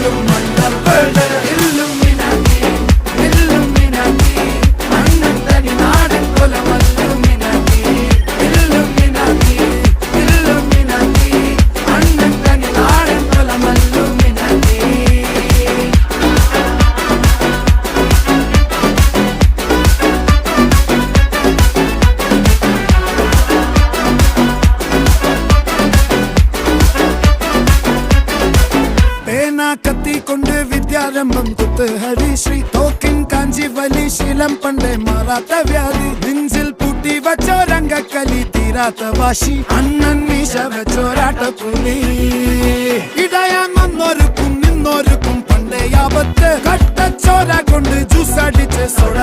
പോലും മണ്ണപ്പേട് Illuminati Illuminati അണ്ണൻ തനി നാടൻ കൊലമല്ലുമിനാറ്റി ഇല്ലുമിനാറ്റി ഇല്ലുമിനാറ്റി അണ്ണൻ തനി നാടൻ കൊലമല്ലുമിനാറ്റി. കത്തി കൊണ്ട് വിദ്യാരംഭം കുത്ത് ഹരിശ്രീ തോക്കിൻ കാഞ്ചി വലി ശീലം പണ്ടേ മാറാത്ത വ്യാധി നെഞ്ചിൽ പൂട്ടി വച്ചോരംഗക്കലി തീരാത്ത വാശി അണ്ണൻ മീശ വെച്ചോരാട്ട പുലി ഇടയാൻ വന്നോർക്കും നിന്നോർക്കും പണ്ടേ ആപത്ത് കട്ടച്ചോര കൊണ്ട് ജ്യൂസ് അടിച്ച് സോഡ